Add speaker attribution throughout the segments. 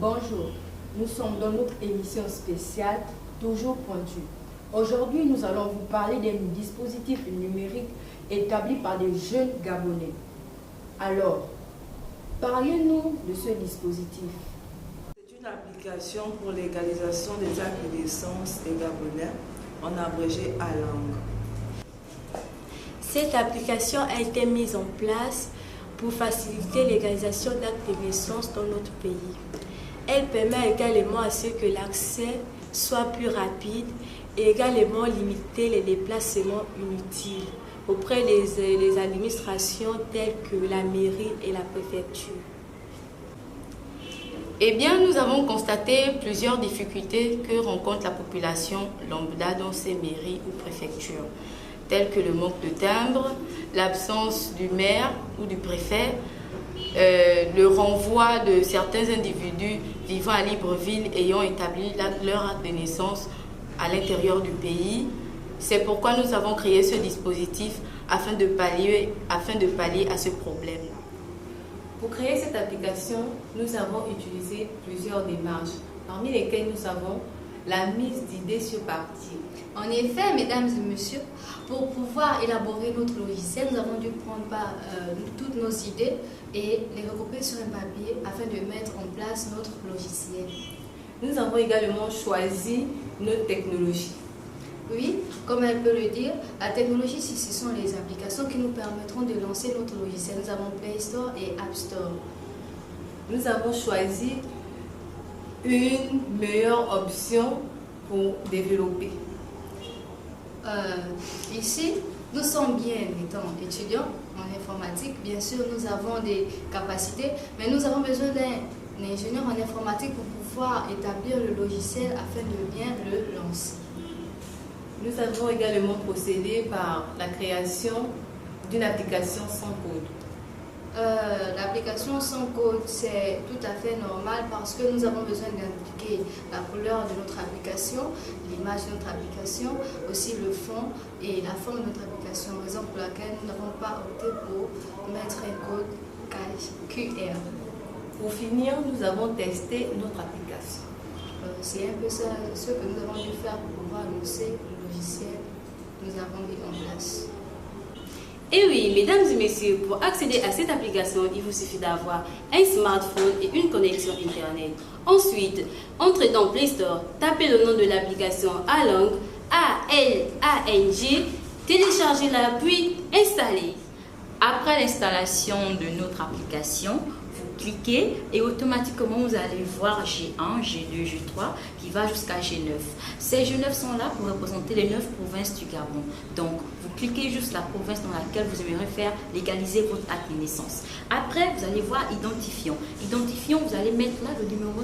Speaker 1: Bonjour, nous sommes dans notre émission spéciale Toujours Pointu. Aujourd'hui, nous allons vous parler d'un dispositif numérique établi par des jeunes Gabonais. Alors, parlez-nous de ce dispositif.
Speaker 2: C'est une application pour l'égalisation des actes de naissance des Gabonais, en abrégé ALANG.
Speaker 3: Cette application a été mise en place pour faciliter l'égalisation d'actes de naissance dans notre pays. Elle permet également à ce que l'accès soit plus rapide et également limiter les déplacements inutiles auprès des administrations telles que la mairie et la préfecture.
Speaker 4: Eh bien, nous avons constaté plusieurs difficultés que rencontre la population lambda dans ces mairies ou préfectures, telles que le manque de timbre, l'absence du maire ou du préfet, le renvoi de certains individus vivant à Libreville ayant établi leur acte de naissance à l'intérieur du pays. C'est pourquoi nous avons créé ce dispositif afin de pallier à ce problème.
Speaker 5: Pour créer cette application, nous avons utilisé plusieurs démarches, parmi lesquelles nous avons la mise d'idées sur partie.
Speaker 6: En effet, mesdames et messieurs, pour pouvoir élaborer notre logiciel, nous avons dû prendre toutes nos idées et les regrouper sur un papier afin de mettre en place notre logiciel.
Speaker 5: Nous avons également choisi notre technologie.
Speaker 6: Oui, comme elle peut le dire, la technologie, ce sont les applications qui nous permettront de lancer notre logiciel. Nous avons Play Store et App Store.
Speaker 5: Nous avons choisi une meilleure option pour développer.
Speaker 6: Ici, nous sommes bien étant étudiants en informatique. Bien sûr, nous avons des capacités, mais nous avons besoin d'un ingénieur en informatique pour pouvoir établir le logiciel afin de bien le lancer.
Speaker 5: Nous avons également procédé par la création d'une application sans code.
Speaker 6: L'application sans code, c'est tout à fait normal parce que nous avons besoin d'indiquer la couleur de notre application, l'image de notre application, aussi le fond et la forme de notre application, raison pour laquelle nous n'avons pas opté pour mettre un code QR.
Speaker 5: Pour finir, nous avons testé notre application.
Speaker 6: C'est un peu ça ce que nous avons dû faire pour pouvoir lancer le logiciel que nous avons mis en place.
Speaker 3: Et oui, mesdames et messieurs, pour accéder à cette application, il vous suffit d'avoir un smartphone et une connexion Internet. Ensuite, entrez dans Play Store, tapez le nom de l'application ALANG, A-L-A-N-G, téléchargez-la puis installez.
Speaker 7: Après l'installation de notre application, vous cliquez et automatiquement vous allez voir G1, G2, G3 qui va jusqu'à G9. Ces G9 sont là pour représenter les 9 provinces du Gabon. Donc, vous cliquez juste la province dans laquelle vous aimeriez faire légaliser votre acte de naissance. Après, vous allez voir Identifiant. Identifiant, vous allez mettre là le numéro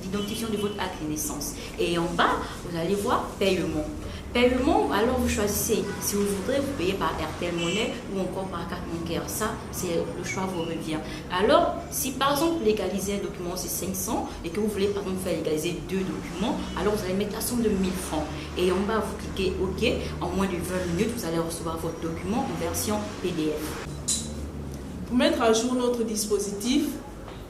Speaker 7: d'identifiant de votre acte de naissance. Et en bas, vous allez voir Paiement. Paiement, alors vous choisissez si vous voudrez vous payer par Airtel Money ou encore par carte bancaire. Ça, c'est le choix vous revient. Alors, si par exemple légaliser un document c'est 500 et que vous voulez par exemple faire légaliser 2 documents, alors vous allez mettre la somme de 1000 francs. Et en bas, vous cliquez OK. En moins de 20 minutes, vous allez recevoir votre document en version PDF.
Speaker 2: Pour mettre à jour notre dispositif,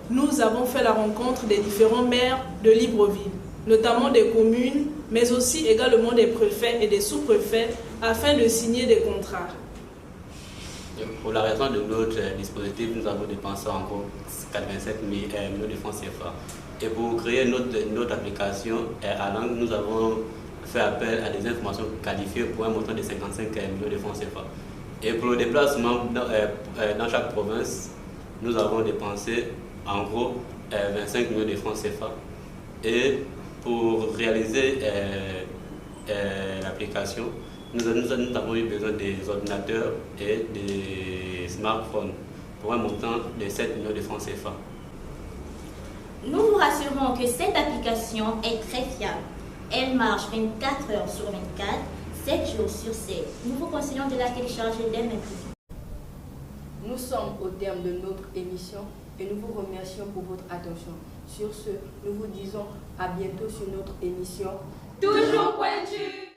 Speaker 2: nous avons fait la rencontre des différents maires de Libreville, notamment des communes, mais aussi également des préfets et des sous-préfets, afin de signer des contrats.
Speaker 8: Pour la raison de notre dispositif, nous avons dépensé encore 87 millions de francs CFA. Et pour créer notre application ALANG, nous avons fait appel à des informations qualifiées pour un montant de 55 millions de francs CFA. Et pour le déplacement dans chaque province, nous avons dépensé en gros 25 millions de francs CFA. Et pour réaliser l'application, nous avons eu besoin des ordinateurs et des smartphones pour un montant de 7 millions de francs CFA.
Speaker 9: Nous vous rassurons que cette application est très fiable. Elle marche 24 heures sur 24, 7 jours sur 7. Nous vous conseillons de la télécharger dès maintenant.
Speaker 1: Nous sommes au terme de notre émission et nous vous remercions pour votre attention. Sur ce, nous vous disons à bientôt sur notre émission
Speaker 10: Toujours Pointu.